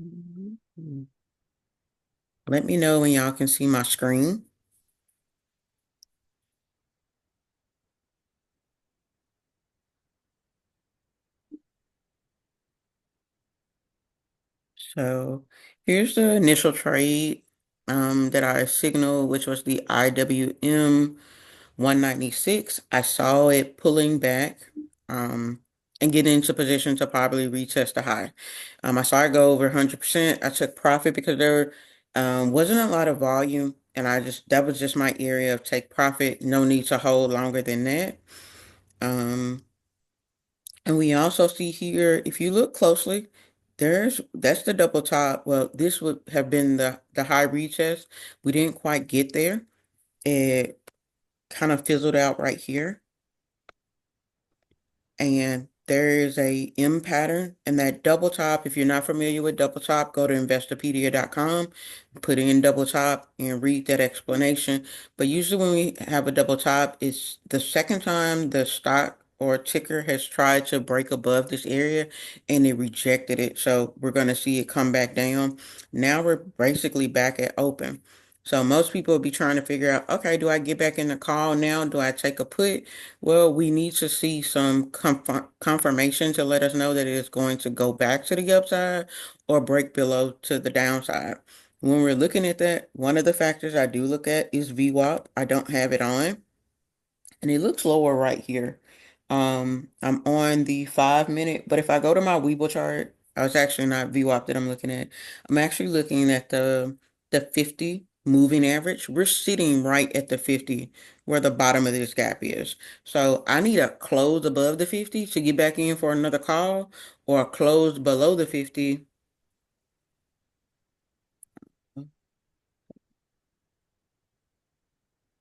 Mhm. Let me know when y'all can see my screen. So here's the initial trade that I signaled, which was the IWM 196. I saw it pulling back and get into position to probably retest the high. I saw it go over 100%. I took profit because there wasn't a lot of volume, and that was just my area of take profit. No need to hold longer than that. Um, and we also see here, if you look closely, that's the double top. Well, this would have been the high retest. We didn't quite get there. It kind of fizzled out right here. And there is a M pattern and that double top. If you're not familiar with double top, go to investopedia.com, put in double top and read that explanation. But usually when we have a double top, it's the second time the stock or ticker has tried to break above this area and it rejected it. So we're going to see it come back down. Now we're basically back at open. So most people will be trying to figure out, okay, do I get back in the call now? Do I take a put? Well, we need to see some confirmation to let us know that it is going to go back to the upside or break below to the downside. When we're looking at that, one of the factors I do look at is VWAP. I don't have it on and it looks lower right here. I'm on the 5 minute, but if I go to my Weeble chart, I was actually not VWAP that I'm looking at. I'm actually looking at the 50 moving average. We're sitting right at the 50 where the bottom of this gap is. So I need a close above the 50 to get back in for another call or a close below the 50.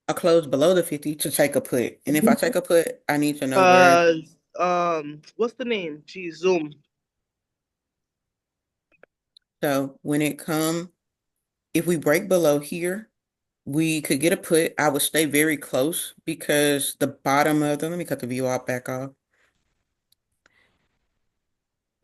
A close below the 50 to take a put. And if I take a put, I need to know where. Uh, what's the name? Geez, Zoom. So when it come, if we break below here, we could get a put. I would stay very close because the bottom of them, let me cut the view out back off.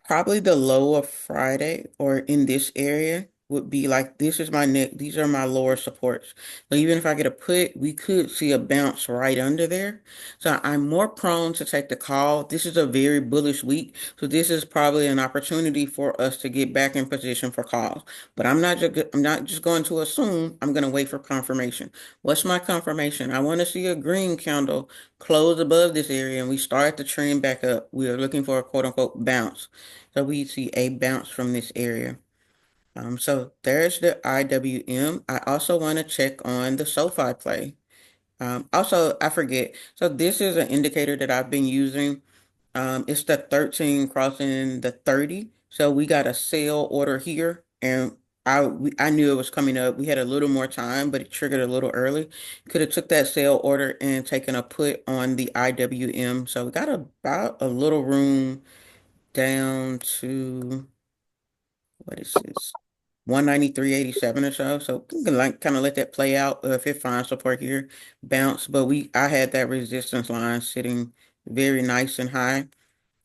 Probably the low of Friday or in this area would be like this is my neck. These are my lower supports. So even if I get a put, we could see a bounce right under there. So I'm more prone to take the call. This is a very bullish week. So this is probably an opportunity for us to get back in position for calls. But I'm not just going to assume. I'm going to wait for confirmation. What's my confirmation? I want to see a green candle close above this area and we start to trend back up. We are looking for a quote unquote bounce. So we see a bounce from this area. So there's the IWM. I also want to check on the SoFi play. Also, I forget. So this is an indicator that I've been using. It's the 13 crossing the 30. So we got a sell order here, and I knew it was coming up. We had a little more time, but it triggered a little early. Could have took that sell order and taken a put on the IWM. So we got about a little room down to what is this? 193.87 or so. So we can like kind of let that play out. If it finds support here, bounce. But I had that resistance line sitting very nice and high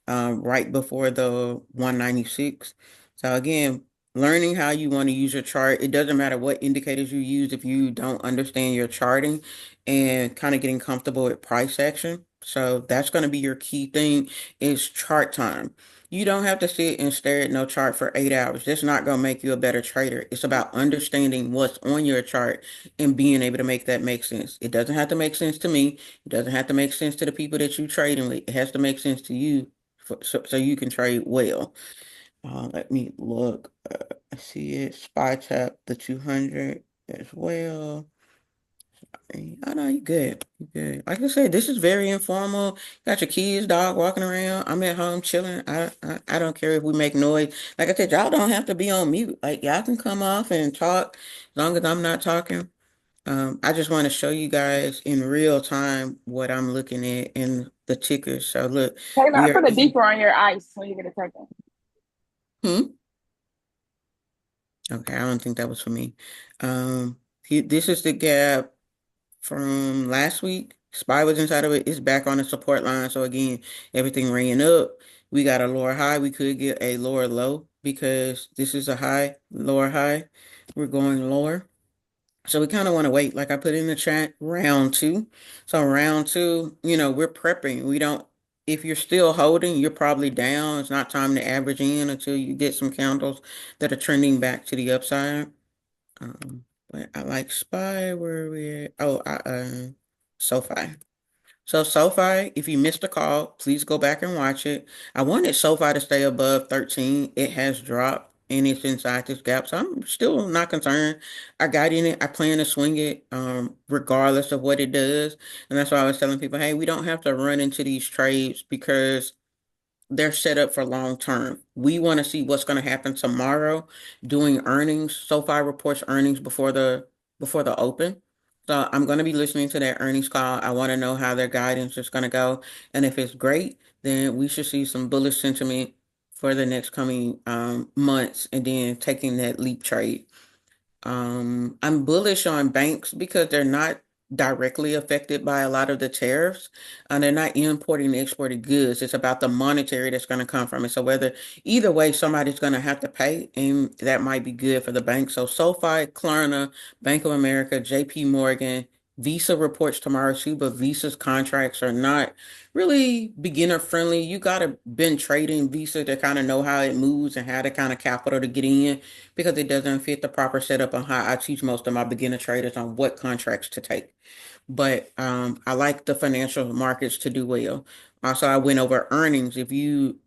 right before the 196. So again, learning how you want to use your chart. It doesn't matter what indicators you use if you don't understand your charting and kind of getting comfortable with price action. So that's going to be your key thing is chart time. You don't have to sit and stare at no chart for 8 hours. That's not going to make you a better trader. It's about understanding what's on your chart and being able to make that make sense. It doesn't have to make sense to me. It doesn't have to make sense to the people that you're trading with. It has to make sense to you so you can trade well. Let me look. I see it. Spy tap the 200 as well. I know you good. You good. Like I said, this is very informal. Got your kids, dog walking around. I'm at home chilling. I don't care if we make noise. Like I said, y'all don't have to be on mute. Like y'all can come off and talk as long as I'm not talking. I just want to show you guys in real time what I'm looking at in the tickers. So look, Taylor, I we are put a in. deeper on your ice when you get a second. Hmm? Okay, I don't think that was for me. This is the gap from last week. SPY was inside of it. It's back on the support line. So again, everything ran up. We got a lower high. We could get a lower low. because this is a high, lower high. We're going lower. So we kind of want to wait. Like I put in the chat, round two. So round two, we're prepping. We don't, if you're still holding, you're probably down. It's not time to average in until you get some candles that are trending back to the upside. But I like SPY where we're, SoFi. So SoFi, if you missed the call, please go back and watch it. I wanted SoFi to stay above 13. It has dropped and it's inside this gap. So I'm still not concerned. I got in it. I plan to swing it regardless of what it does. And that's why I was telling people, hey, we don't have to run into these trades because they're set up for long term. We want to see what's going to happen tomorrow doing earnings. SoFi reports earnings before the open. So I'm going to be listening to that earnings call. I want to know how their guidance is going to go. And if it's great, then we should see some bullish sentiment for the next coming months and then taking that leap trade. I'm bullish on banks because they're not directly affected by a lot of the tariffs, and they're not importing and exporting goods. It's about the monetary that's going to come from it. So either way, somebody's going to have to pay, and that might be good for the bank. So SoFi, Klarna, Bank of America, JP Morgan, Visa reports tomorrow too, but Visa's contracts are not really beginner friendly. You gotta been trading Visa to kind of know how it moves and how the kind of capital to get in because it doesn't fit the proper setup on how I teach most of my beginner traders on what contracts to take. But I like the financial markets to do well. Also, I went over earnings. If you'll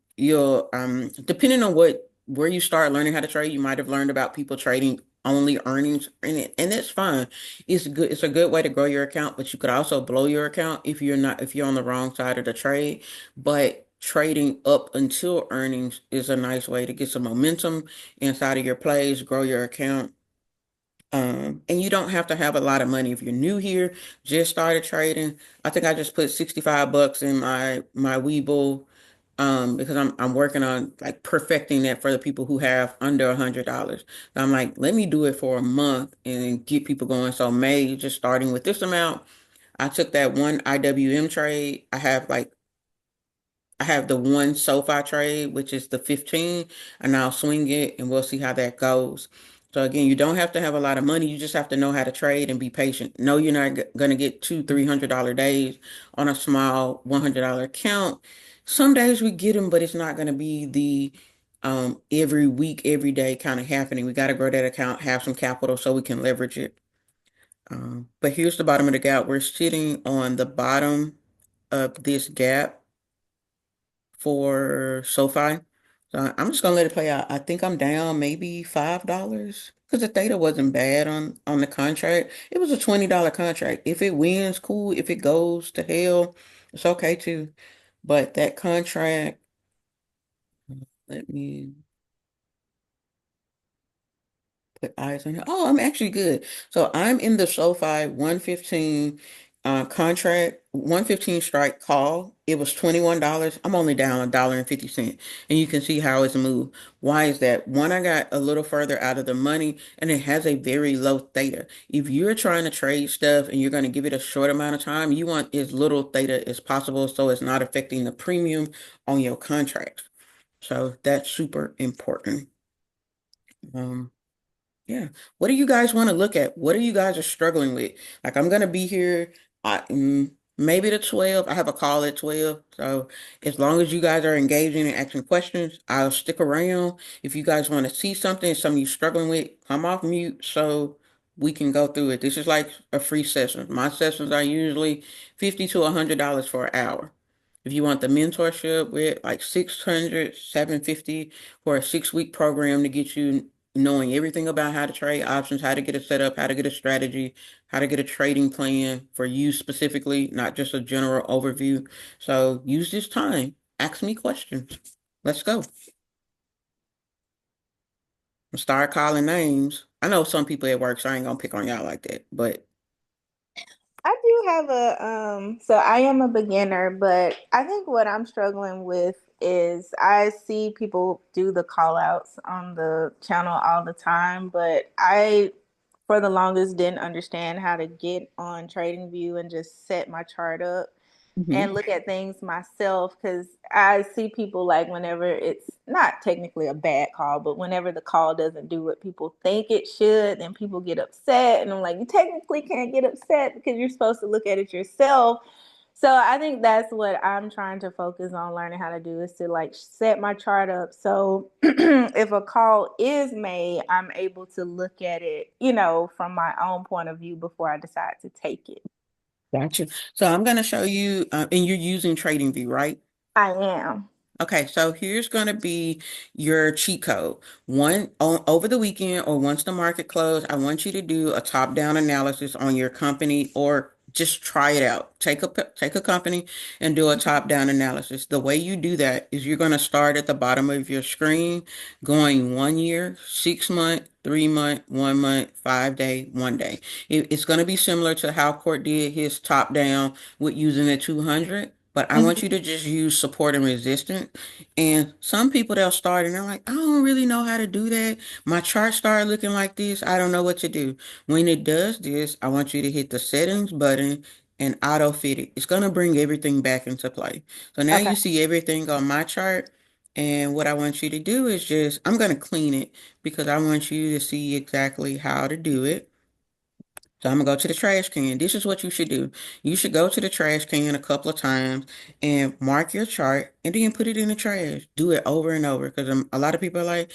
depending on where you start learning how to trade, you might have learned about people trading only earnings in it, and that's fine. It's good. It's a good way to grow your account, but you could also blow your account if you're on the wrong side of the trade. But trading up until earnings is a nice way to get some momentum inside of your plays, grow your account. And you don't have to have a lot of money if you're new here, just started trading. I think I just put $65 in my Webull because I'm working on like perfecting that for the people who have under $100. I'm like, let me do it for a month and get people going. So May, just starting with this amount. I took that one IWM trade. I have the one SoFi trade, which is the 15, and I'll swing it and we'll see how that goes. So again, you don't have to have a lot of money. You just have to know how to trade and be patient. No, you're not going to get two, $300 days on a small $100 account. Some days we get them, but it's not going to be the every week, every day kind of happening. We got to grow that account, have some capital so we can leverage it. But here's the bottom of the gap. We're sitting on the bottom of this gap for SoFi. So I'm just gonna let it play out. I think I'm down maybe $5 because the theta wasn't bad on the contract. It was a $20 contract. If it wins, cool. If it goes to hell, it's okay too. But that contract, let me put eyes on it. Oh, I'm actually good. So I'm in the SoFi 115 contract, 115 strike call. It was $21. I'm only down $1.50. And you can see how it's moved. Why is that? One, I got a little further out of the money and it has a very low theta. If you're trying to trade stuff and you're going to give it a short amount of time, you want as little theta as possible so it's not affecting the premium on your contracts. So that's super important. Um, yeah. What do you guys want to look at? What are you guys are struggling with? Like I'm gonna be here maybe to 12. I have a call at 12. So as long as you guys are engaging and asking questions, I'll stick around. If you guys want to see something you're struggling with, come off mute so we can go through it. This is like a free session. My sessions are usually $50 to $100 for an hour. If you want the mentorship with like 600, 750 for a 6-week program to get you knowing everything about how to trade options, how to get it set up, how to get a strategy, how to get a trading plan for you specifically, not just a general overview. So use this time. Ask me questions. Let's go. Start calling names. I know some people at work, so I ain't gonna pick on y'all like that. But I do have so I am a beginner, but I think what I'm struggling with is I see people do the call outs on the channel all the time, but I for the longest didn't understand how to get on TradingView and just set my chart up. Hmm. and look at things myself, because I see people like whenever it's not technically a bad call, but whenever the call doesn't do what people think it should, then people get upset. And I'm like, you technically can't get upset because you're supposed to look at it yourself. So I think that's what I'm trying to focus on learning how to do, is to like set my chart up. So if a call is made, I'm able to look at it, from my own point of view before I decide to take it. Gotcha. So I'm going to show you, and you're using TradingView, right? I am. Okay, so here's going to be your cheat code. Over the weekend or once the market closed, I want you to do a top-down analysis on your company, or just try it out. Take a company and do a top-down analysis. The way you do that is you're going to start at the bottom of your screen, going 1 year, 6 month, 3 month, 1 month, 5 day, 1 day. It's going to be similar to how Court did his top-down with using the 200. But I want Mhm. you to just use support and resistance. And some people, they'll start and they're like, I don't really know how to do that. My chart started looking like this. I don't know what to do. When it does this, I want you to hit the settings button and auto fit it. It's going to bring everything back into play. So now Okay. you see everything on my chart. And what I want you to do is I'm going to clean it because I want you to see exactly how to do it. So I'm gonna go to the trash can. This is what you should do. You should go to the trash can a couple of times and mark your chart and then put it in the trash. Do it over and over because a lot of people are like,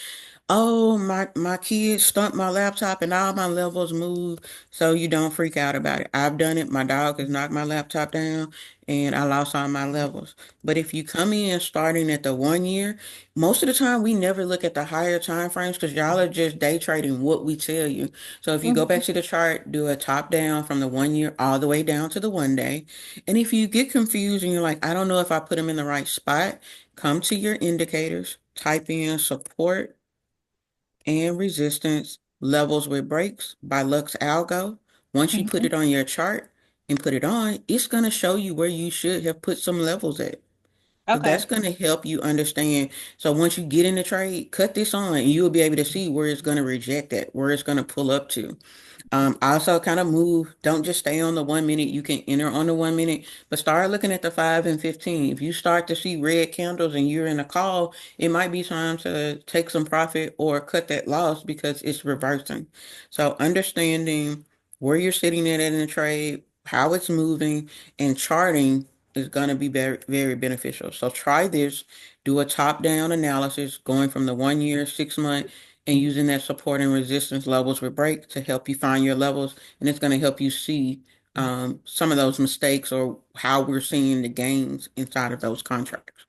oh, my kids stumped my laptop and all my levels moved, so you don't freak out about it. I've done it. My dog has knocked my laptop down and I lost all my levels. But if you come in starting at the 1 year, most of the time we never look at the higher time frames because y'all are just day trading what we tell you. So if you go back Mhm. to the chart, do a top down from the 1 year all the way down to the 1 day. And if you get confused and you're like, I don't know if I put them in the right spot, come to your indicators, type in support and resistance levels with breaks by Lux Algo. Once you put Mhm. it on your chart and put it on, it's going to show you where you should have put some levels at. So that's Okay. going to help you understand. So once you get in the trade, cut this on and you'll be able to see where it's going to reject at, where it's going to pull up to. Also kind of move. Don't just stay on the 1 minute. You can enter on the 1 minute, but start looking at the 5 and 15. If you start to see red candles and you're in a call, it might be time to take some profit or cut that loss because it's reversing. So understanding where you're sitting at in the trade, how it's moving, and charting is going to be very, very beneficial. So try this, do a top-down analysis going from the 1 year, 6 month, and using that support and resistance levels with break to help you find your levels. And it's going to help you see some of those mistakes or how we're seeing the gains inside of those contracts.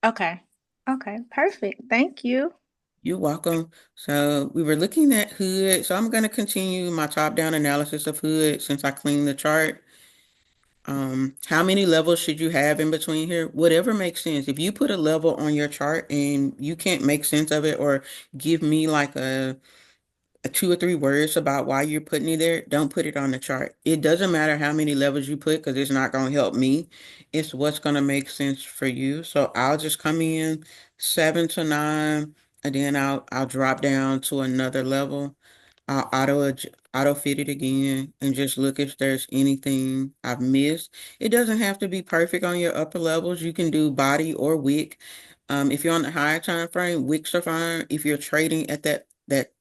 Okay. Okay. Perfect. Thank you. You're welcome. So we were looking at hood. So I'm going to continue my top-down analysis of hood since I cleaned the chart. How many levels should you have in between here? Whatever makes sense. If you put a level on your chart and you can't make sense of it or give me like a 2 or 3 words about why you're putting it there, don't put it on the chart. It doesn't matter how many levels you put because it's not going to help me. It's what's going to make sense for you. So I'll just come in 7 to 9 and then I'll drop down to another level. I'll auto fit it again and just look if there's anything I've missed. It doesn't have to be perfect on your upper levels. You can do body or wick. If you're on the higher time frame, wicks are fine. If you're trading at that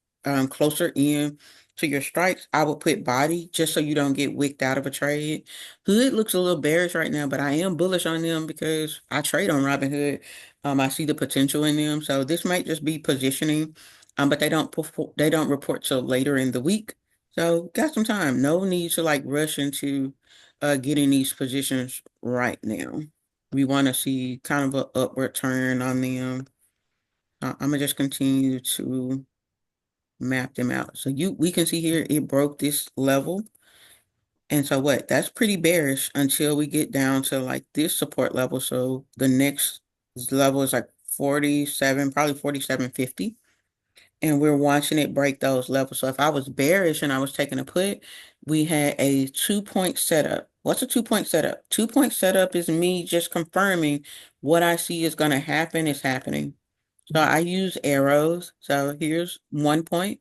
closer in to your strikes, I would put body just so you don't get wicked out of a trade. Hood looks a little bearish right now, but I am bullish on them because I trade on Robinhood. I see the potential in them. So this might just be positioning, but they don't report till later in the week. So got some time. No need to like rush into getting these positions right now. We want to see kind of an upward turn on them. I'm gonna just continue to map them out. So we can see here it broke this level. And so what? That's pretty bearish until we get down to like this support level. So the next level is like 47, probably 47.50. And we're watching it break those levels. So if I was bearish and I was taking a put, we had a 2 point setup. What's a 2 point setup? 2 point setup is me just confirming what I see is going to happen is happening. So I use arrows. So here's 1 point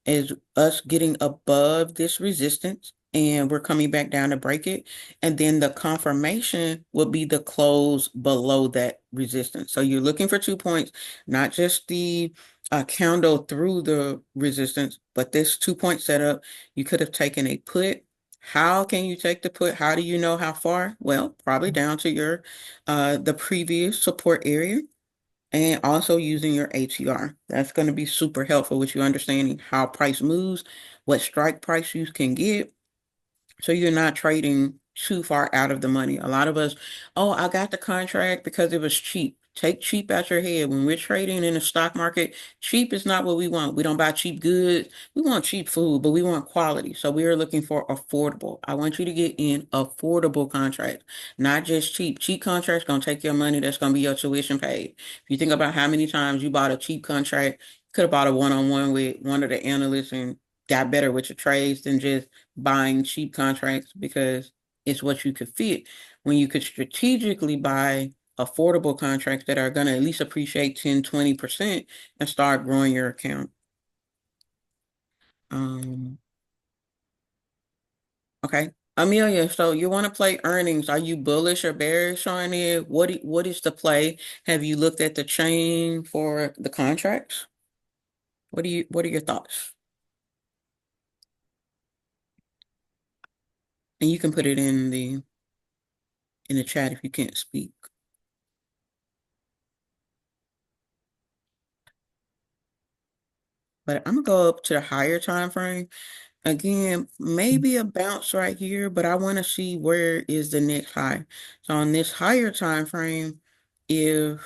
is us getting above this resistance and we're coming back down to break it. And then the confirmation will be the close below that resistance. So you're looking for 2 points, not just the candle through the resistance, but this 2 point setup. You could have taken a put. How can you take the put? How do you know how far? Well, probably down to your the previous support area and also using your ATR. That's going to be super helpful with you understanding how price moves, what strike price you can get, so you're not trading too far out of the money. A lot of us, oh, I got the contract because it was cheap. Take cheap out your head. When we're trading in the stock market, cheap is not what we want. We don't buy cheap goods. We want cheap food, but we want quality. So we are looking for affordable. I want you to get in affordable contracts, not just cheap. Cheap contracts gonna take your money. That's gonna be your tuition paid. If you think about how many times you bought a cheap contract, you could have bought a one-on-one with one of the analysts and got better with your trades than just buying cheap contracts because it's what you could fit when you could strategically buy affordable contracts that are going to at least appreciate 10, 20% and start growing your account. Um, okay. Amelia, so you want to play earnings. Are you bullish or bearish on it? What is the play? Have you looked at the chain for the contracts? What are your thoughts? And you can put it in the chat if you can't speak. But I'm gonna go up to the higher time frame. Again, maybe a bounce right here, but I want to see where is the next high. So on this higher time frame, if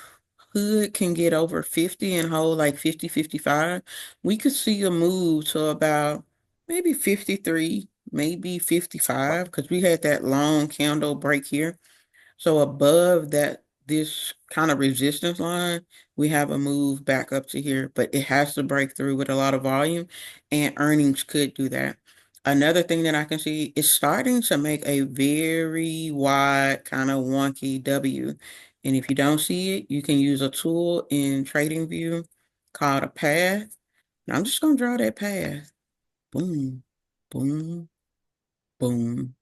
Hood can get over 50 and hold like 50, 55, we could see a move to about maybe 53, maybe 55, because we had that long candle break here. So above that, this kind of resistance line, we have a move back up to here, but it has to break through with a lot of volume, and earnings could do that. Another thing that I can see is starting to make a very wide, kind of wonky W. And if you don't see it, you can use a tool in TradingView called a path. And I'm just going to draw that path. Boom, boom, boom.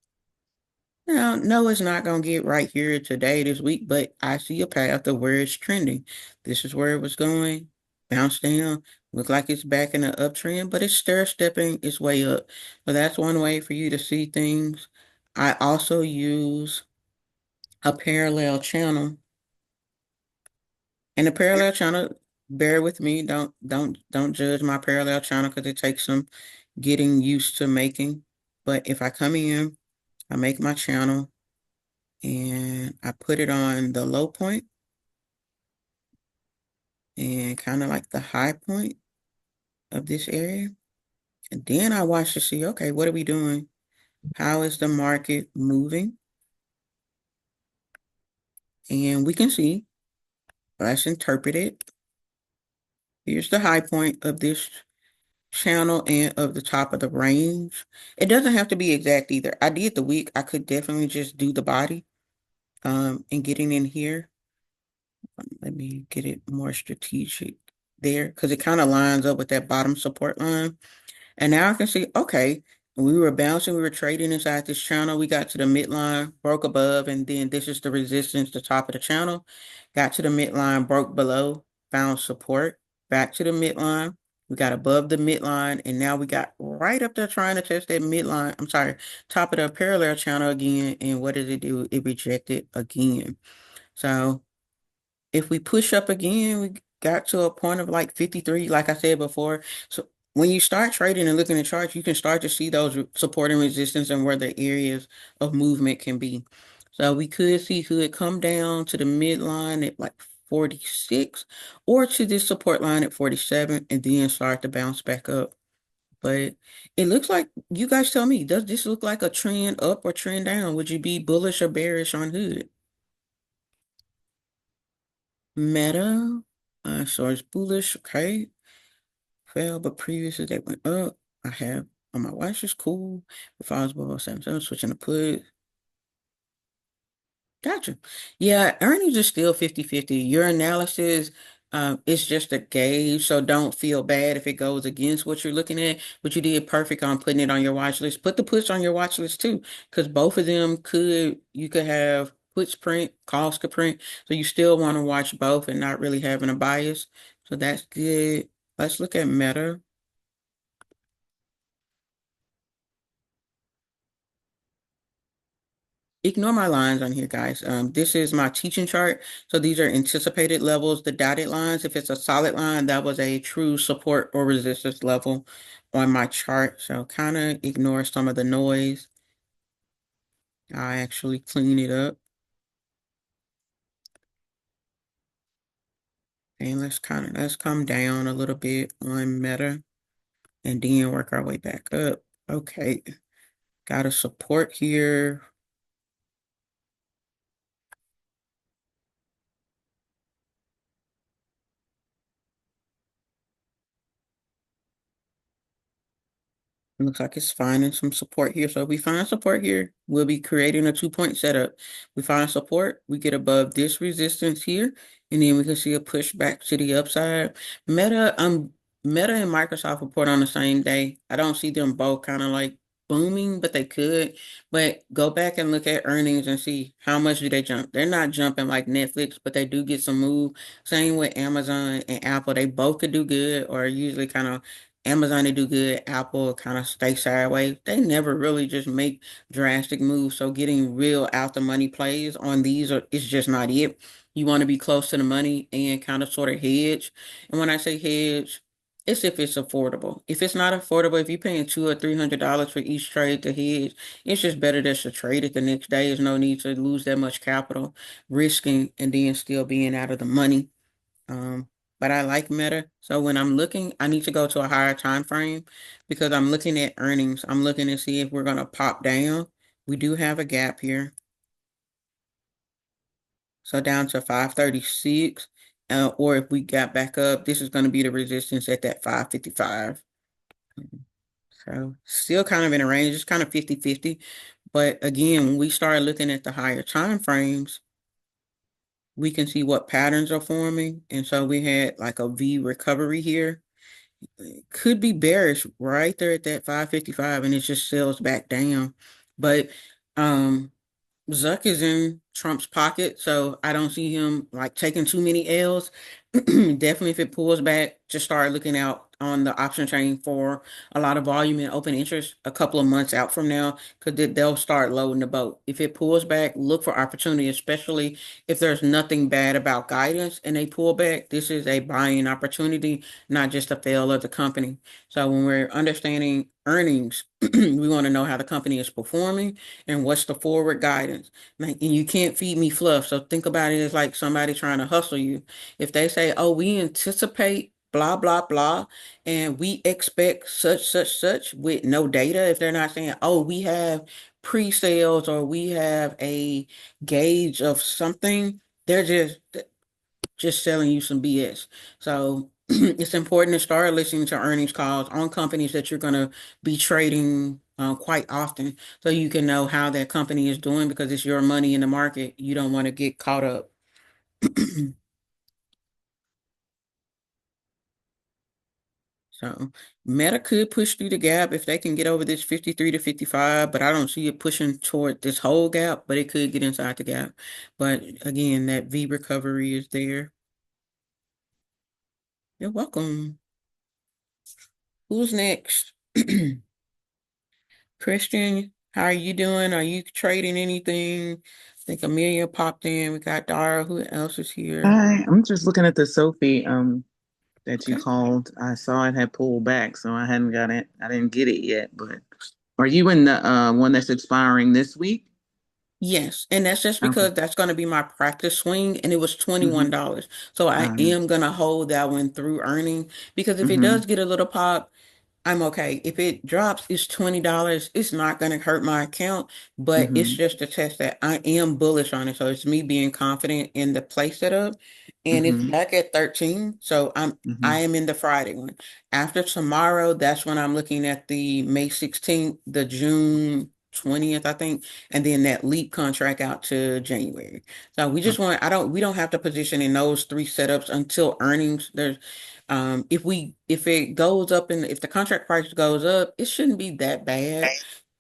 Now, no, it's not going to get right here today, this week, but I see a path of where it's trending. This is where it was going, bounce down, look like it's back in the uptrend, but it's stair-stepping its way up. So that's one way for you to see things. I also use a parallel channel. And the parallel channel, bear with me, don't judge my parallel channel because it takes some getting used to making. But if I come in, I make my channel, and I put it on the low point and kind of like the high point of this area. And then I watch to see, okay, what are we doing? How is the market moving? And we can see, let's interpret it. Here's the high point of this channel and of the top of the range. It doesn't have to be exact either. I did the week. I could definitely just do the body and getting in here. Let me get it more strategic there because it kind of lines up with that bottom support line. And now I can see, okay, we were bouncing, we were trading inside this channel. We got to the midline, broke above, and then this is the resistance, the top of the channel. Got to the midline, broke below, found support, back to the midline. We got above the midline, and now we got right up there trying to test that midline. I'm sorry, top of the parallel channel again. And what did it do? It rejected again. So if we push up again, we got to a point of like 53, like I said before. So when you start trading and looking at charts, you can start to see those support and resistance and where the areas of movement can be. So we could see Hood come down to the midline at like 46 or to this support line at 47 and then start to bounce back up. But it looks like, you guys tell me, does this look like a trend up or trend down? Would you be bullish or bearish on Hood? Meta, so it's bullish, okay. Fell, but previously they went up. I have on my watch is cool. If I was below 7, switching to put. Gotcha. Yeah, earnings are still 50-50. Your analysis It's just a gauge, so don't feel bad if it goes against what you're looking at. But you did perfect on putting it on your watch list. Put the puts on your watch list too, because both of them you could have puts print, calls could print. So you still want to watch both and not really having a bias. So that's good. Let's look at Meta. Ignore my lines on here, guys. This is my teaching chart. So these are anticipated levels. The dotted lines, if it's a solid line, that was a true support or resistance level on my chart. So kind of ignore some of the noise. I actually clean it up. And let's come down a little bit on Meta and then work our way back up. Okay. Got a support here. It looks like it's finding some support here. So if we find support here, we'll be creating a 2-point setup. We find support, we get above this resistance here, and then we can see a push back to the upside. Meta and Microsoft report on the same day. I don't see them both kind of like booming, but they could. But go back and look at earnings and see how much do they jump. They're not jumping like Netflix, but they do get some move. Same with Amazon and Apple. They both could do good or usually kind of Amazon, they do good. Apple kind of stay sideways. They never really just make drastic moves. So getting real out the money plays on these is just not it. You want to be close to the money and kind of sort of hedge. And when I say hedge, it's if it's affordable. If it's not affordable, if you're paying $200 or $300 for each trade to hedge, it's just better just to trade it the next day. There's no need to lose that much capital, risking and then still being out of the money. Um, but I like Meta. So when I'm looking, I need to go to a higher time frame because I'm looking at earnings. I'm looking to see if we're going to pop down. We do have a gap here. So down to 536. Or if we got back up, this is going to be the resistance at that 555. So still kind of in a range. It's kind of 50-50. But again, when we start looking at the higher time frames, we can see what patterns are forming. And so we had like a V recovery here. Could be bearish right there at that 555 and it just sells back down. But um Zuck is in Trump's pocket, so I don't see him like taking too many L's. Definitely, if it pulls back, just start looking out on the option chain for a lot of volume and open interest a couple of months out from now, because they'll start loading the boat. If it pulls back, look for opportunity, especially if there's nothing bad about guidance and they pull back. This is a buying opportunity, not just a fail of the company. So when we're understanding earnings, we want to know how the company is performing and what's the forward guidance. Like, and you can't feed me fluff. So think about it as like somebody trying to hustle you. If they say, oh, we anticipate blah, blah, blah, and we expect such, such, such with no data, if they're not saying, oh, we have pre-sales or we have a gauge of something, they're just selling you some BS. So it's important to start listening to earnings calls on companies that you're going to be trading quite often so you can know how that company is doing because it's your money in the market. You don't want to get caught up. So Meta could push through the gap if they can get over this 53 to 55, but I don't see it pushing toward this whole gap, but it could get inside the gap. But again, that V recovery is there. You're welcome. Who's next? Christian, how are you doing? Are you trading anything? I think Amelia popped in. We got Dara. Who else is here? Hi, I'm just looking at the Sophie that you Okay. called. I saw it had pulled back, so I hadn't got it. I didn't get it yet, but are you in the one that's expiring this week? Yes, and that's just Okay. because that's going to be my practice swing, and it was Mm-hmm. $21. So I am going to hold that one through earning because if it Mm-hmm. does get a little pop, I'm okay. If it drops, it's $20. It's not going to hurt my account, but it's Mm-hmm. just a test that I am bullish on it. So it's me being confident in the play setup, and it's Mm-hmm. back at 13. So Mm-hmm. I am in the Friday one. After tomorrow, that's when I'm looking at the May 16th, the June 20th, I think, and then that leap contract out to January. So we just want, we don't have to position in those three setups until earnings. If it goes up and if the contract price goes up, it shouldn't be that bad.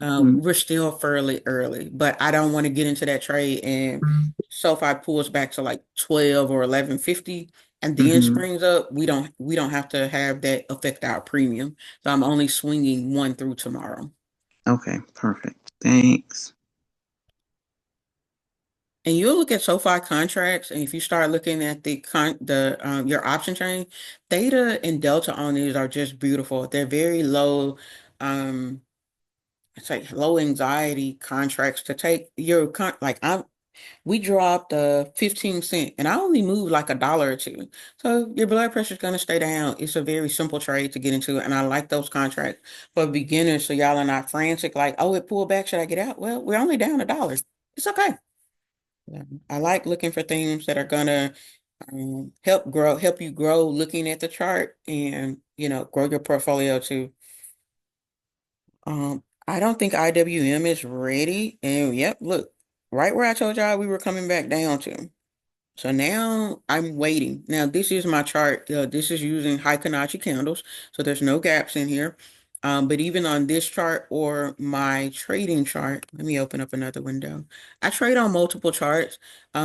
Mm-hmm. We're still fairly early, but I don't want to get into that trade and SoFi pulls back to like 12 or 11.50 and then Mm-hmm. springs up. We don't have to have that affect our premium. So I'm only swinging one through tomorrow. Okay, perfect. Thanks. And you'll look at SoFi contracts, and if you start looking at the your option chain, Theta and Delta on these are just beautiful. They're very low, um, it's like low anxiety contracts to take like we dropped 15 cent and I only moved like a dollar or two. So your blood pressure is gonna stay down. It's a very simple trade to get into, and I like those contracts for beginners so y'all are not frantic, like, oh, it pulled back, should I get out? Well, we're only down a dollar. It's okay. Yeah. I like looking for things that are gonna help you grow looking at the chart and grow your portfolio too. I don't think IWM is ready. And yep, look, right where I told y'all we were coming back down to. So now I'm waiting. Now this is my chart. This is using Fibonacci candles, so there's no gaps in here. But even on this chart or my trading chart, let me open up another window. I trade on multiple charts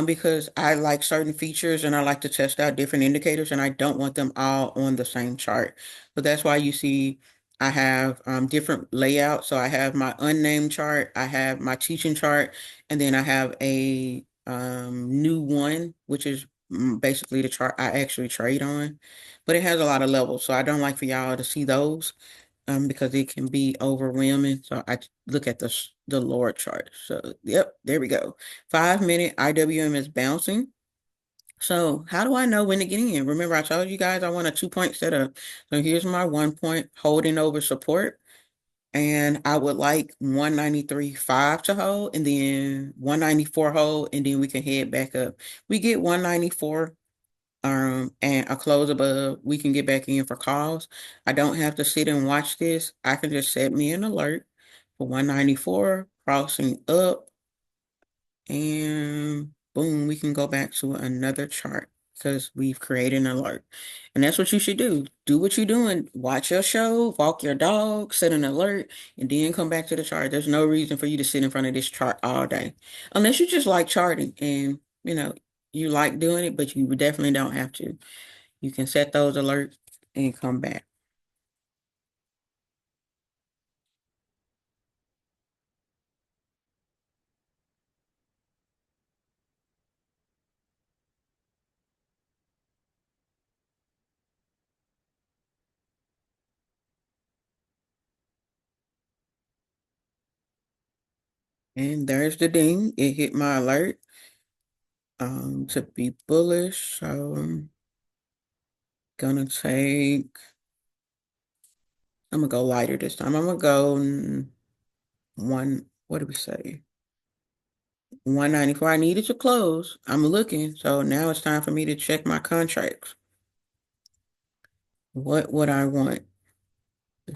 because I like certain features and I like to test out different indicators and I don't want them all on the same chart. So that's why you see I have different layouts. So I have my unnamed chart, I have my teaching chart, and then I have a new one, which is basically the chart I actually trade on, but it has a lot of levels, so I don't like for y'all to see those because it can be overwhelming. So I look at the lower chart. So yep, there we go. 5 minute IWM is bouncing. So how do I know when to get in? Remember, I told you guys I want a 2 point setup. So here's my 1 point holding over support. And I would like 193.5 to hold and then 194 hold, and then we can head back up. We get 194 and a close above, we can get back in for calls. I don't have to sit and watch this. I can just set me an alert for 194 crossing up and boom, we can go back to another chart because we've created an alert. And that's what you should do. Do what you're doing. Watch your show, walk your dog, set an alert, and then come back to the chart. There's no reason for you to sit in front of this chart all day. Unless you just like charting and, you like doing it, but you definitely don't have to. You can set those alerts and come back. And there's the ding. It hit my alert to be bullish. So gonna take I'm gonna go lighter this time. I'm gonna go what did we say? 194. I needed to close. I'm looking. So now it's time for me to check my contracts. What would I want?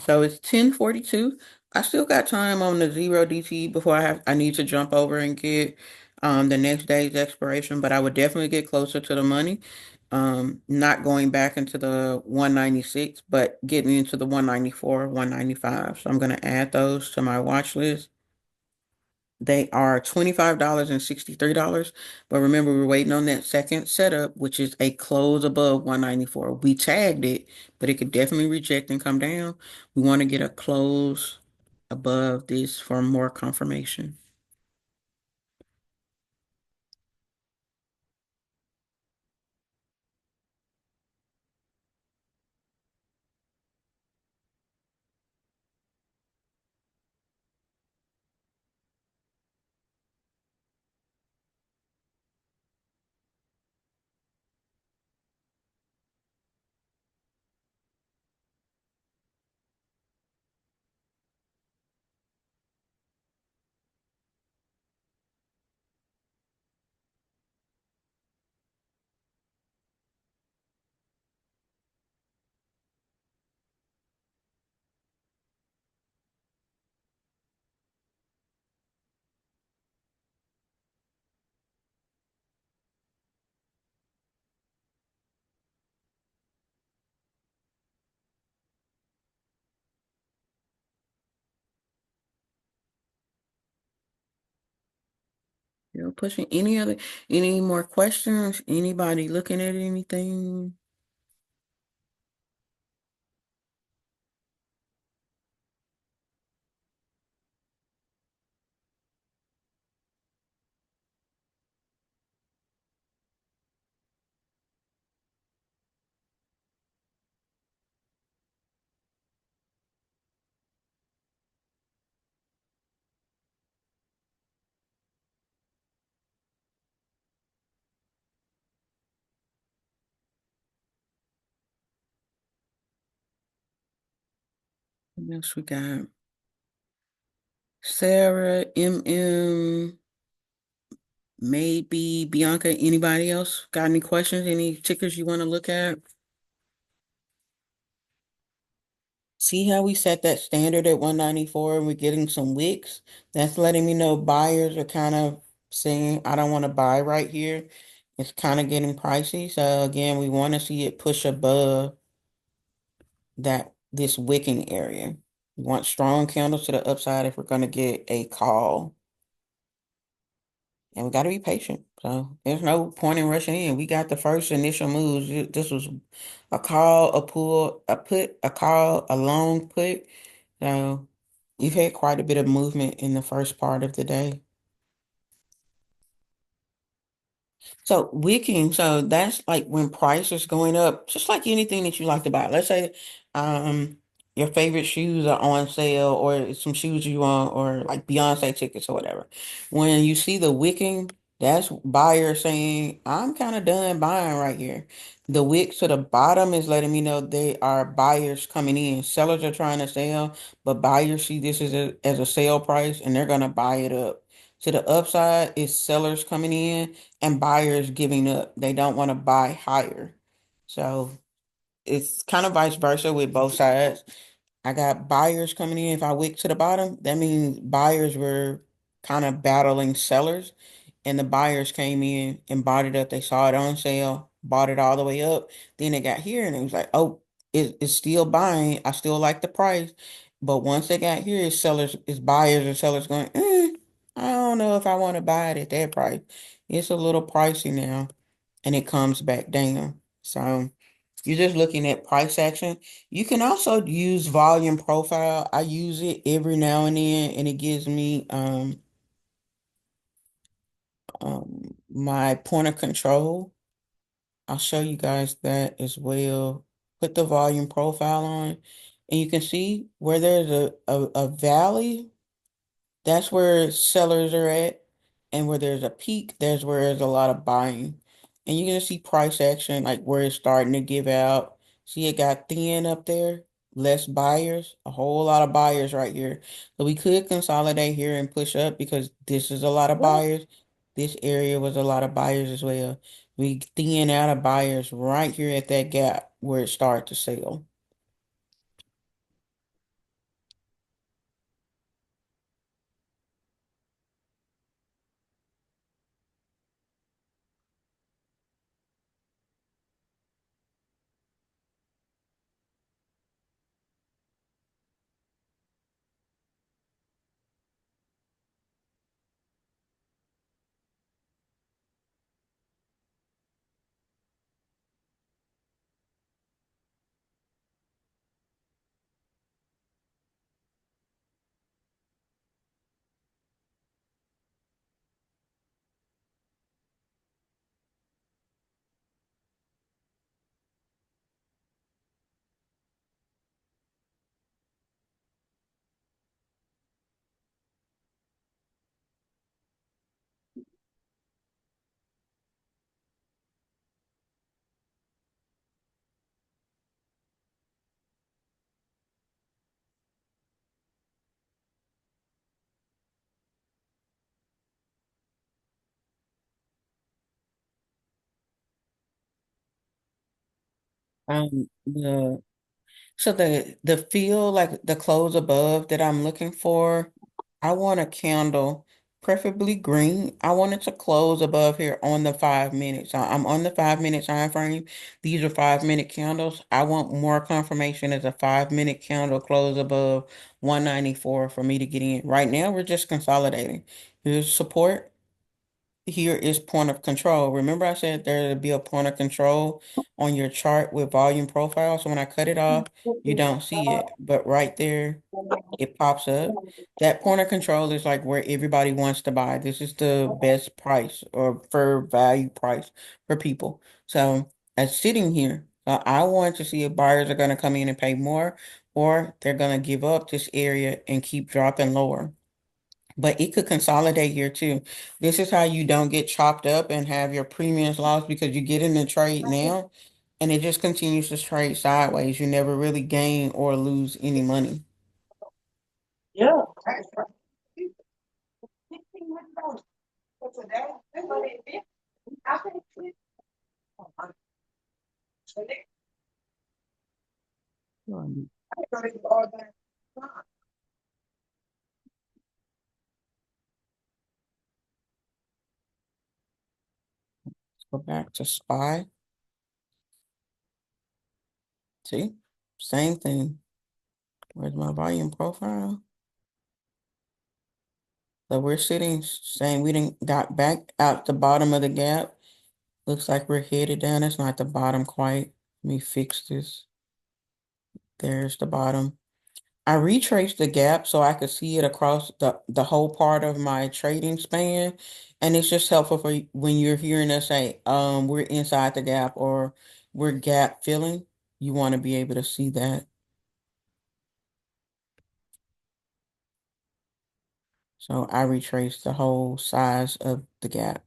So it's 10:42. I still got time on the zero DT before I need to jump over and get the next day's expiration, but I would definitely get closer to the money. Not going back into the 196, but getting into the 194, 195. So I'm gonna add those to my watch list. They are $25 and $63. But remember, we're waiting on that second setup, which is a close above 194. We tagged it, but it could definitely reject and come down. We want to get a close above this for more confirmation. Still pushing. Any more questions? Anybody looking at anything? What else we got? Sarah, MM, maybe Bianca. Anybody else got any questions? Any tickers you want to look at? See how we set that standard at 194 and we're getting some wicks? That's letting me know buyers are kind of saying, I don't want to buy right here. It's kind of getting pricey. So again, we want to see it push above that this wicking area. We want strong candles to the upside if we're going to get a call. And we got to be patient. So there's no point in rushing in. We got the first initial moves. This was a call, a pull, a put, a call, a long put. So we've had quite a bit of movement in the first part of the day. So wicking, so that's like when price is going up, just like anything that you like to buy. Let's say your favorite shoes are on sale or some shoes you want or like Beyonce tickets or whatever. When you see the wicking, that's buyer saying, I'm kind of done buying right here. The wick to the bottom is letting me know they are buyers coming in. Sellers are trying to sell, but buyers see this as a sale price and they're gonna buy it up. To the upside is sellers coming in and buyers giving up. They don't want to buy higher. So it's kind of vice versa with both sides. I got buyers coming in. If I wick to the bottom, that means buyers were kind of battling sellers, and the buyers came in and bought it up. They saw it on sale, bought it all the way up. Then they got here and it was like, oh, it's still buying. I still like the price. But once they got here, it's buyers and sellers going, I don't know if I want to buy it at that price. It's a little pricey now, and it comes back down. So you're just looking at price action. You can also use volume profile. I use it every now and then, and it gives me my point of control. I'll show you guys that as well. Put the volume profile on, and you can see where there's a valley. That's where sellers are at. And where there's a peak, there's a lot of buying. And you're gonna see price action, like where it's starting to give out. See, it got thin up there, less buyers, a whole lot of buyers right here. So we could consolidate here and push up because this is a lot of buyers. This area was a lot of buyers as well. We thin out of buyers right here at that gap where it started to sell. The So the feel like the clothes above that I'm looking for, I want a candle, preferably green. I want it to close above here on the 5 minutes. I'm on the 5 minute time frame. These are 5 minute candles. I want more confirmation as a 5 minute candle close above 194 for me to get in. Right now, we're just consolidating. Here's support. here is point of control. Remember I said there would be a point of control on your chart with volume profile. So when I cut it off, you don't see it. But right there, it pops up. That point of control is like where everybody wants to buy. This is the best price or for value price for people. So as sitting here, I want to see if buyers are going to come in and pay more or they're going to give up this area and keep dropping lower. But it could consolidate here too. This is how you don't get chopped up and have your premiums lost because you get in the trade now and it just continues to trade sideways. You never really gain or lose any money. Go back to SPY. See, same thing. Where's my volume profile? So we're sitting, saying we didn't got back out the bottom of the gap. Looks like we're headed down. It's not the bottom quite. Let me fix this. There's the bottom. I retraced the gap so I could see it across the whole part of my trading span. And it's just helpful for when you're hearing us say, we're inside the gap or we're gap filling. You want to be able to see that. So I retraced the whole size of the gap.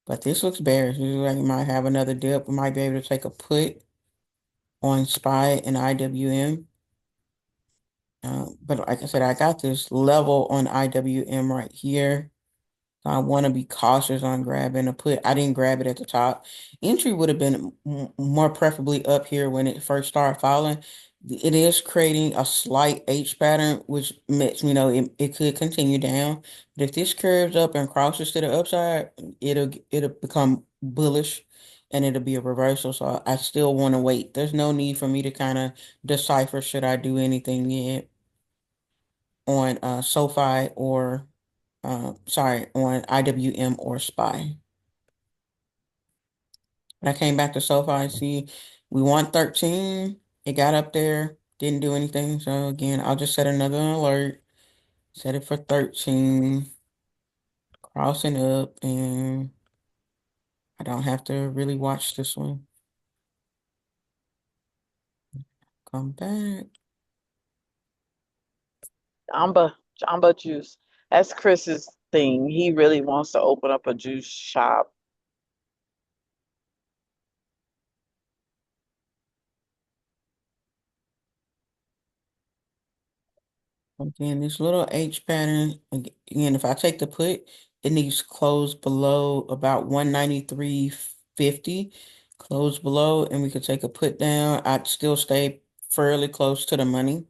But this looks bearish. This looks like you might have another dip. We might be able to take a put on SPY and IWM. But like I said, I got this level on IWM right here. I want to be cautious on grabbing a put. I didn't grab it at the top. Entry would have been more preferably up here when it first started falling. It is creating a slight H pattern, which lets me know it could continue down. But if this curves up and crosses to the upside, it'll become bullish and it'll be a reversal. So I still want to wait. There's no need for me to kind of decipher should I do anything yet on SoFi or sorry, on IWM or SPY. When I came back to SoFi, see, we won 13. It got up there, didn't do anything. So again, I'll just set another alert, set it for 13, crossing up, and I don't have to really watch this one. Come back. Jamba Juice. That's Chris's thing. He really wants to open up a juice shop. Again, this little H pattern, again, if I take the put, it needs to close below about 193.50. Close below, and we could take a put down. I'd still stay fairly close to the money.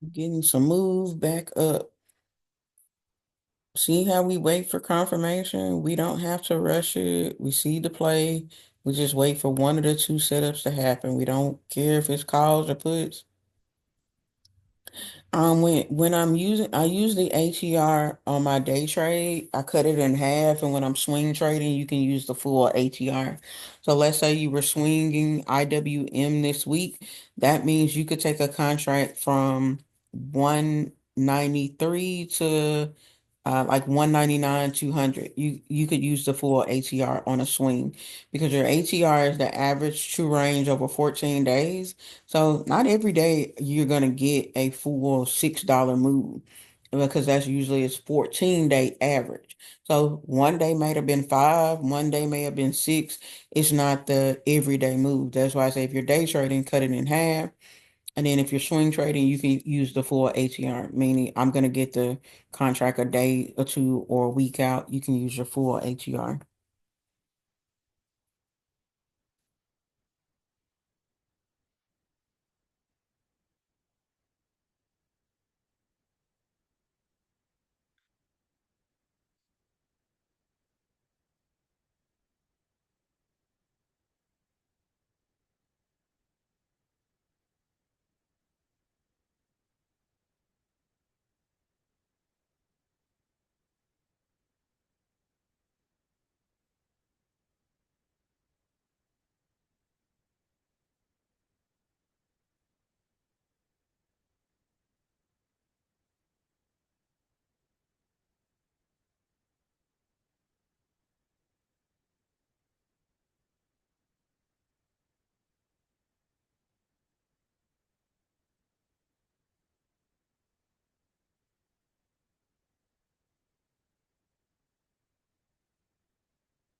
Getting some moves back up. See how we wait for confirmation? We don't have to rush it. We see the play. We just wait for one of the two setups to happen. We don't care if it's calls or puts. When I use the ATR on my day trade, I cut it in half, and when I'm swing trading, you can use the full ATR. So let's say you were swinging IWM this week, that means you could take a contract from 193 to like 199, 200. You could use the full ATR on a swing because your ATR is the average true range over 14 days. So not every day you're gonna get a full $6 move because that's usually its 14-day average. So one day might have been five, one day may have been six. It's not the everyday move. That's why I say if you're day trading, cut it in half. And then if you're swing trading, you can use the full ATR, meaning I'm gonna get the contract a day or two or a week out. You can use your full ATR.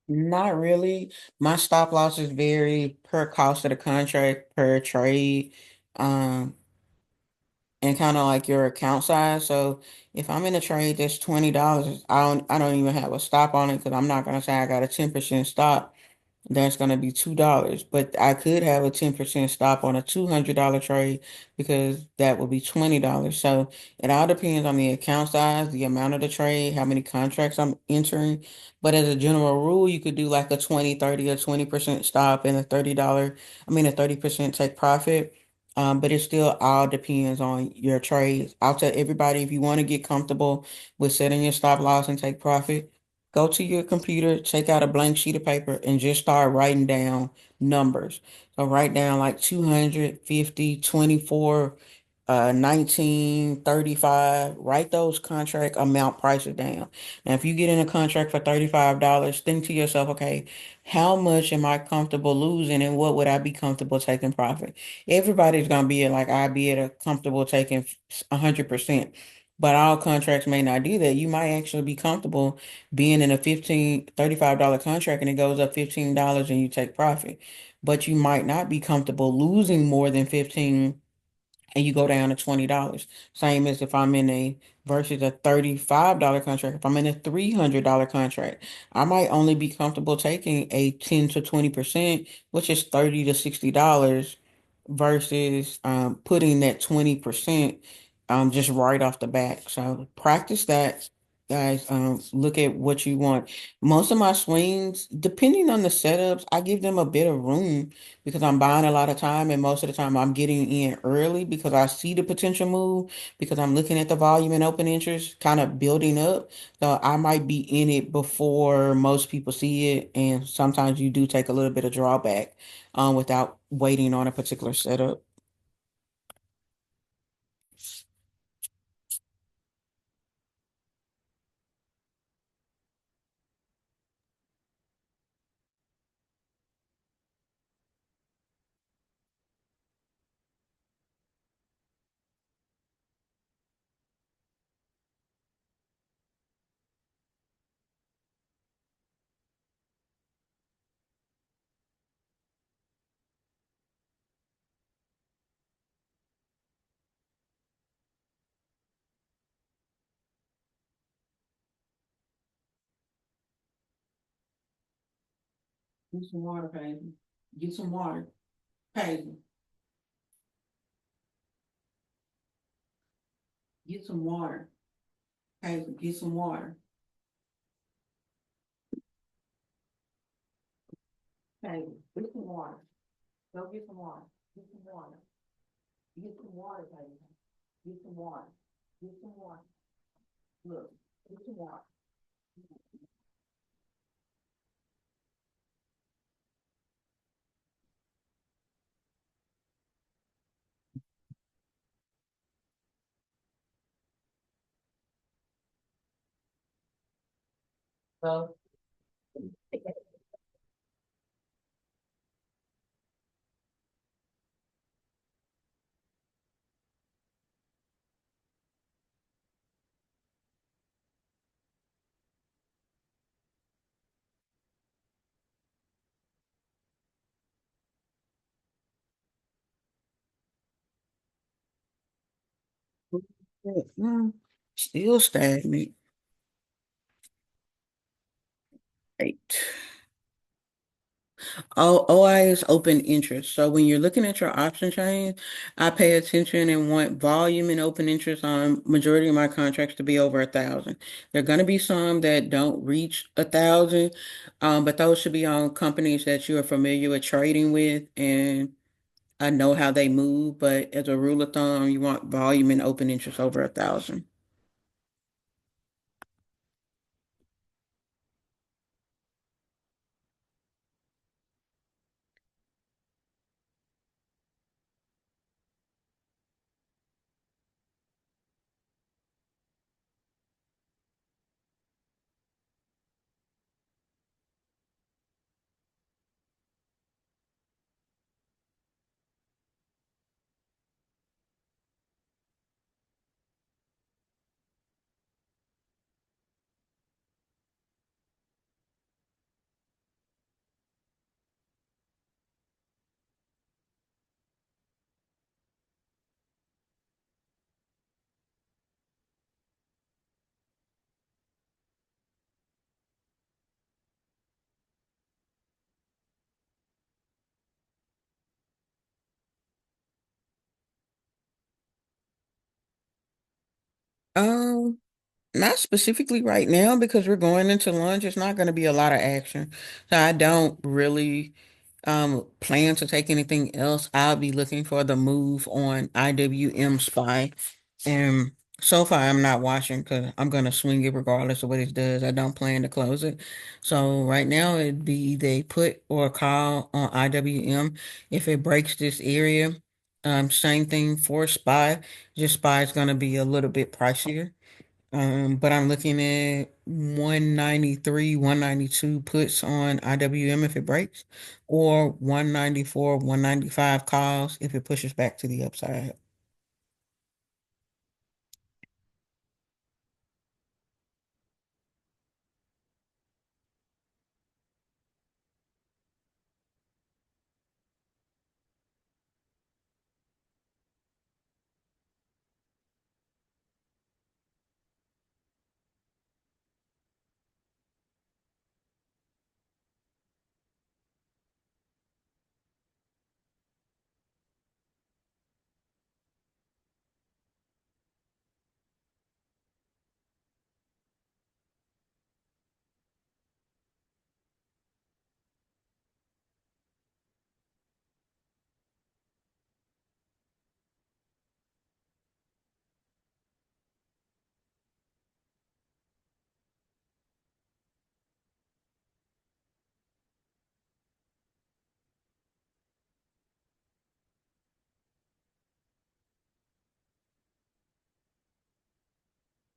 Not really. My stop losses vary per cost of the contract, per trade, um, and kind of like your account size. So if I'm in a trade that's $20, I don't even have a stop on it because I'm not gonna say I got a 10% stop. That's going to be $2. But I could have a 10% stop on a $200 trade because that would be $20. So it all depends on the account size, the amount of the trade, how many contracts I'm entering. But as a general rule, you could do like a 20, 30, or 20% stop and a 30% take profit. But it still all depends on your trades. I'll tell everybody if you want to get comfortable with setting your stop loss and take profit, go to your computer, take out a blank sheet of paper, and just start writing down numbers. So write down like 250, 24, 19, 35. Write those contract amount prices down. Now, if you get in a contract for $35, think to yourself, okay, how much am I comfortable losing and what would I be comfortable taking profit? Everybody's gonna be at like I'd be at a comfortable taking 100%. But all contracts may not do that. You might actually be comfortable being in a $35 contract and it goes up $15 and you take profit. But you might not be comfortable losing more than 15 and you go down to $20. Same as if I'm in a versus a $35 contract. If I'm in a $300 contract, I might only be comfortable taking a 10 to 20%, which is $30 to $60 versus putting that 20% just right off the bat. So practice that. Guys, look at what you want. Most of my swings, depending on the setups, I give them a bit of room because I'm buying a lot of time, and most of the time I'm getting in early because I see the potential move because I'm looking at the volume and open interest kind of building up. So I might be in it before most people see it, and sometimes you do take a little bit of drawback without waiting on a particular setup. Get some water, Paisley. Get some water, Paisley. Get some water. Okay, get some water. Okay, get some water. Go get some water. Get some water. Get some water, baby. Get some water. Get some water. Look, get some water. So, still stagnant. Right. OI is open interest. So when you're looking at your option chain, I pay attention and want volume and open interest on majority of my contracts to be over 1,000. There are going to be some that don't reach 1,000, but those should be on companies that you are familiar with trading with and I know how they move. But as a rule of thumb, you want volume and open interest over 1,000. Um, Not specifically right now because we're going into lunch. It's not going to be a lot of action. So I don't really plan to take anything else. I'll be looking for the move on IWM SPY. And so far I'm not watching because I'm gonna swing it regardless of what it does. I don't plan to close it. So right now it'd be either a put or a call on IWM. If it breaks this area, same thing for SPY. Just SPY is gonna be a little bit pricier. But I'm looking at 193, 192 puts on IWM if it breaks, or 194, 195 calls if it pushes back to the upside.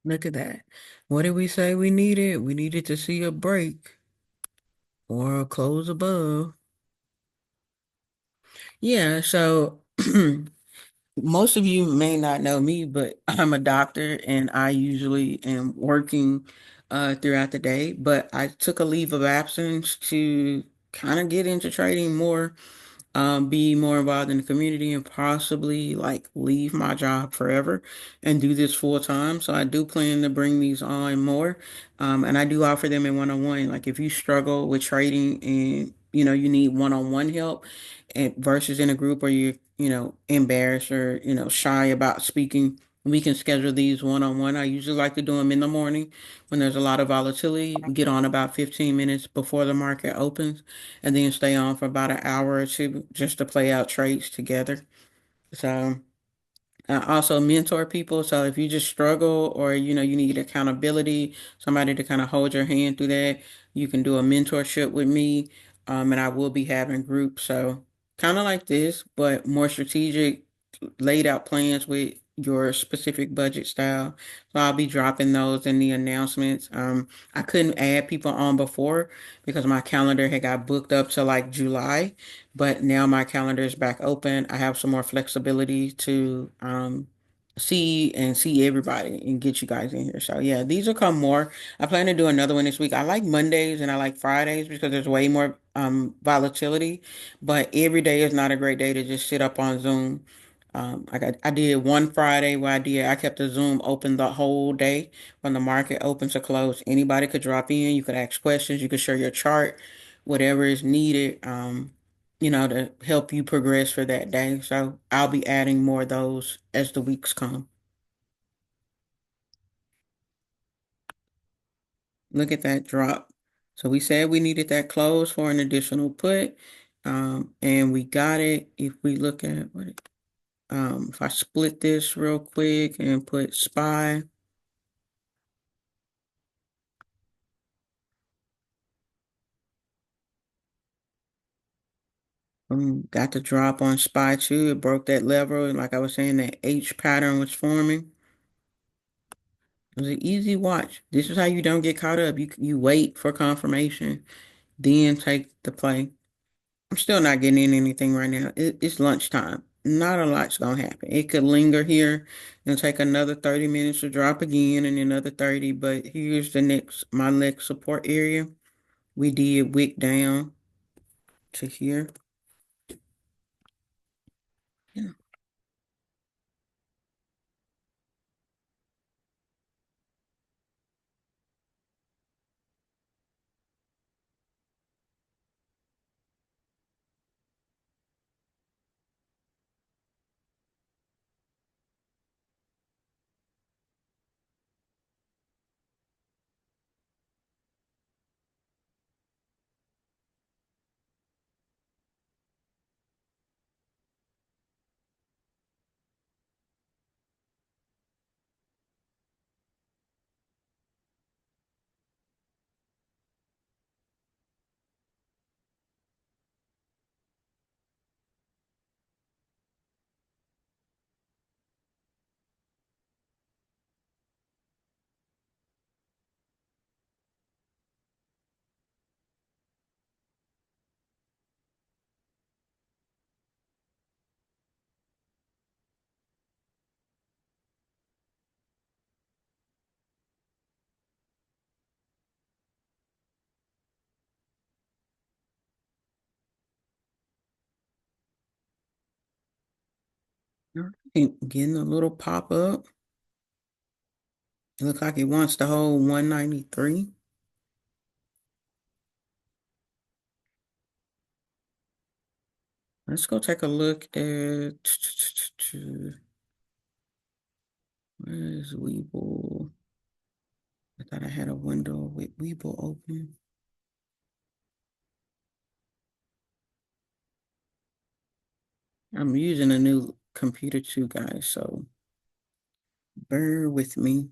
Look at that. What did we say we needed? We needed to see a break or a close above. Yeah, so most of you may not know me, but I'm a doctor and I usually am working throughout the day. But I took a leave of absence to kind of get into trading more, be more involved in the community and possibly like leave my job forever and do this full time. So I do plan to bring these on more. And I do offer them in one-on-one. Like if you struggle with trading and you need one-on-one help and versus in a group where you're embarrassed or shy about speaking We can schedule these one-on-one. I usually like to do them in the morning when there's a lot of volatility. We get on about 15 minutes before the market opens and then stay on for about an hour or two just to play out trades together. So I also mentor people. So if you just struggle or you need accountability, somebody to kind of hold your hand through that, you can do a mentorship with me. And I will be having groups. So kind of like this, but more strategic, laid out plans with your specific budget style. So I'll be dropping those in the announcements. I couldn't add people on before because my calendar had got booked up to like July, but now my calendar is back open. I have some more flexibility to see everybody and get you guys in here. So yeah, these will come more. I plan to do another one this week. I like Mondays and I like Fridays because there's way more volatility, but every day is not a great day to just sit up on Zoom. I did one Friday where I kept the Zoom open the whole day from the market open to close. Anybody could drop in. You could ask questions. You could share your chart, whatever is needed, to help you progress for that day. So I'll be adding more of those as the weeks come. Look at that drop. So we said we needed that close for an additional put, and we got it. If we look at if I split this real quick and put SPY. Got the drop on SPY too. It broke that level. And like I was saying, that H pattern was forming. It was an easy watch. This is how you don't get caught up. You wait for confirmation, then take the play. I'm still not getting in anything right now. It's lunchtime. Not a lot's gonna happen. It could linger here and take another 30 minutes to drop again and another 30. But here's my next support area. We did wick down to here. Yeah. All right. Getting a little pop up. It looks like it wants to hold 193. Let's go take a look at where is Weeble? I thought I had a window with Weeble open. I'm using a new computer too, guys, so bear with me.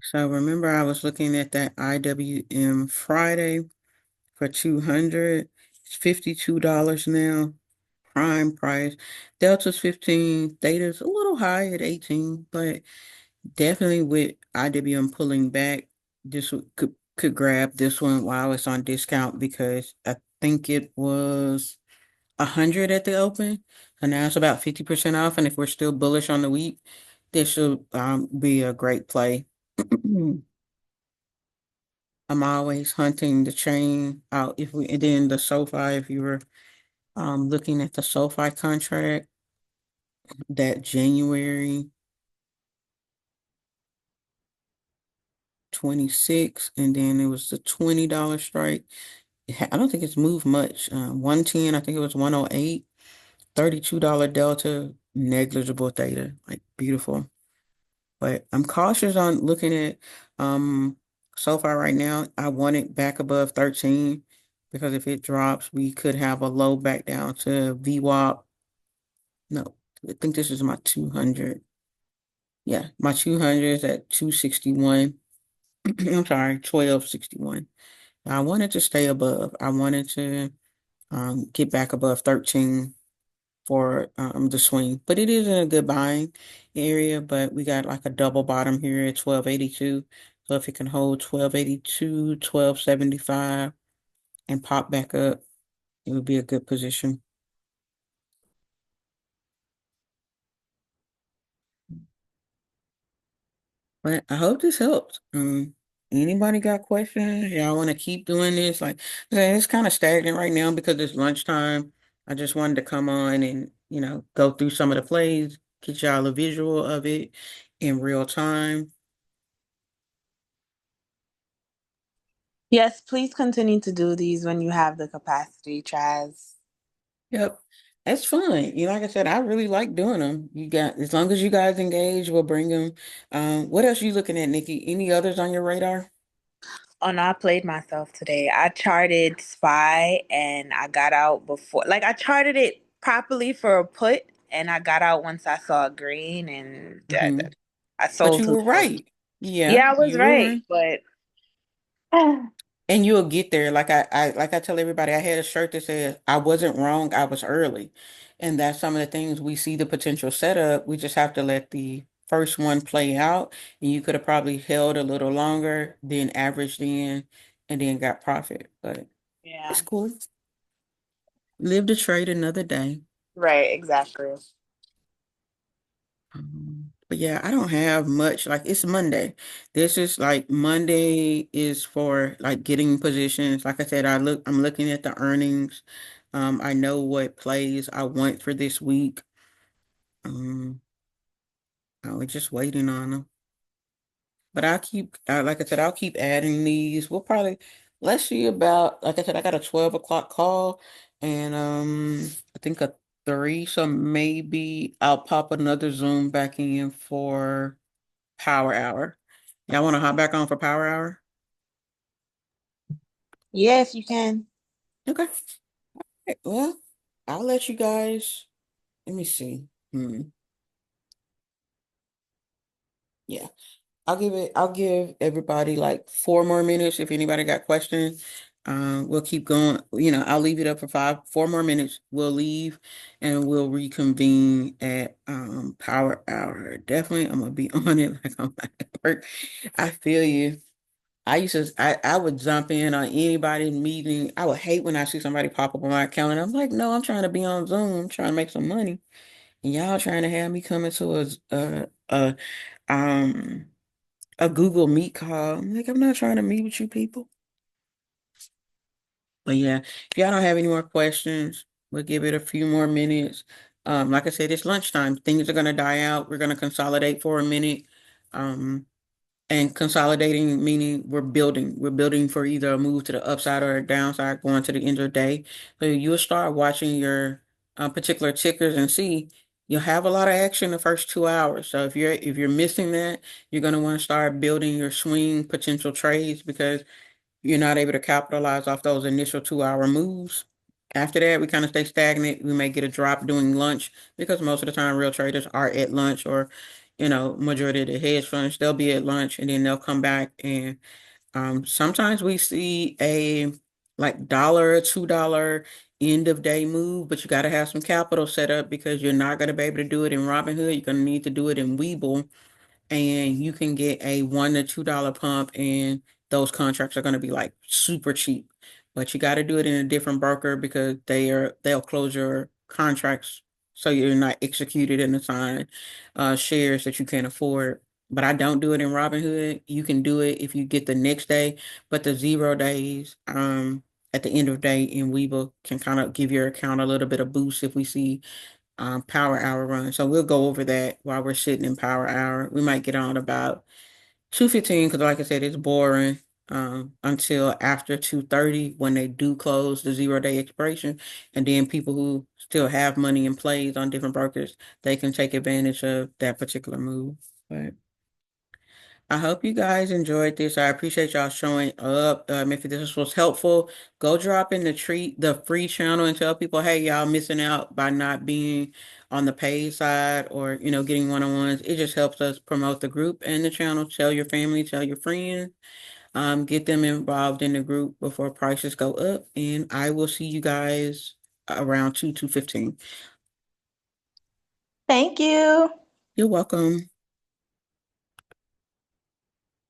So remember I was looking at that IWM Friday for 200. It's $52 now. Prime price. Delta's 15. Theta's a little high at 18, but definitely with IWM pulling back, could grab this one while it's on discount because I think it was 100 at the open, and now it's about 50% off. And if we're still bullish on the week, this will be a great play. I'm always hunting the chain out. If we and then the SoFi, if you were looking at the SoFi contract, that January 26, and then it was the $20 strike. I don't think it's moved much. 110, I think it was 108, $32 delta, negligible theta, like beautiful. But I'm cautious on looking at so far right now. I want it back above 13 because if it drops, we could have a low back down to VWAP. No, I think this is my 200. Yeah, my 200 is at 261. I'm sorry, 1261. I wanted to stay above. I wanted to get back above 13 for the swing. But it is in a good buying area, but we got like a double bottom here at 1282. So if it can hold 1282, 1275, and pop back up, it would be a good position. But I hope this helps. Anybody got questions? Y'all want to keep doing this? Like, it's kind of stagnant right now because it's lunchtime. I just wanted to come on and, go through some of the plays, get y'all a visual of it in real time. Yes, please continue to do these when you have the capacity, Chaz. Yep. That's fun. Like I said, I really like doing them. As long as you guys engage, we'll bring them. What else you looking at, Nikki? Any others on your radar? Oh no, I played myself today. I charted SPY and I got out before, like I charted it properly for a put and I got out once I saw green and Hmm. I But sold you too were close. right. Yeah, Yeah, I was you were right, right. but And you'll get there. Like I tell everybody, I had a shirt that says, I wasn't wrong, I was early. And that's some of the things we see the potential setup. We just have to let the first one play out. And you could have probably held a little longer, then averaged in, and then got profit. But yeah, it's cool. Live to trade another day. right, exactly. But yeah, I don't have much. Like it's Monday. This is like Monday is for like getting positions. Like I said, I'm looking at the earnings. I know what plays I want for this week. Um, I was just waiting on them. But like I said, I'll keep adding these. Let's see about, like I said, I got a 12 o'clock call and I think a 3. So maybe I'll pop another Zoom back in for Power Hour. Y'all want to hop back on for Power Hour? Yes, you can. Okay. Okay, well, I'll let you guys. Let me see. Yeah. I'll give everybody like 4 more minutes if anybody got questions. We'll keep going. I'll leave it up for 4 more minutes. We'll leave and we'll reconvene at Power Hour. Definitely, I'm gonna be on it like I'm at work. I feel you. I would jump in on anybody's meeting. I would hate when I see somebody pop up on my calendar. I'm like, no, I'm trying to be on Zoom, I'm trying to make some money. And y'all trying to have me come into um a Google Meet call. I'm like, I'm not trying to meet with you people. But yeah, if y'all don't have any more questions, we'll give it a few more minutes. Like I said, it's lunchtime. Things are gonna die out. We're gonna consolidate for a minute. Um, And consolidating, meaning we're building. We're building for either a move to the upside or a downside going to the end of the day. So you'll start watching your particular tickers and see you'll have a lot of action the first 2 hours. So if you're missing that, you're going to want to start building your swing potential trades because you're not able to capitalize off those initial 2 hour moves. After that, we kind of stay stagnant. We may get a drop during lunch because most of the time real traders are at lunch or, majority of the hedge funds, they'll be at lunch and then they'll come back and sometimes we see a like dollar, $2 end of day move, but you got to have some capital set up because you're not going to be able to do it in Robinhood. You're going to need to do it in Webull and you can get a $1 to $2 pump and those contracts are going to be like super cheap, but you got to do it in a different broker because they'll close your contracts so you're not executed and assigned shares that you can't afford. But I don't do it in Robinhood. You can do it if you get the next day, but the 0 days at the end of the day in Webull can kind of give your account a little bit of boost if we see power hour run. So we'll go over that while we're sitting in power hour. We might get on about 2:15 because, like I said, it's boring until after 2:30 when they do close the 0 day expiration. And then people who still have money in plays on different brokers, they can take advantage of that particular move. But I hope you guys enjoyed this. I appreciate y'all showing up. If this was helpful, go drop in the free channel and tell people, hey, y'all missing out by not being on the paid side or, getting one-on-ones. It just helps us promote the group and the channel. Tell your family, tell your friends, get them involved in the group before prices go up. And I will see you guys around 2:15. Thank you. You're welcome.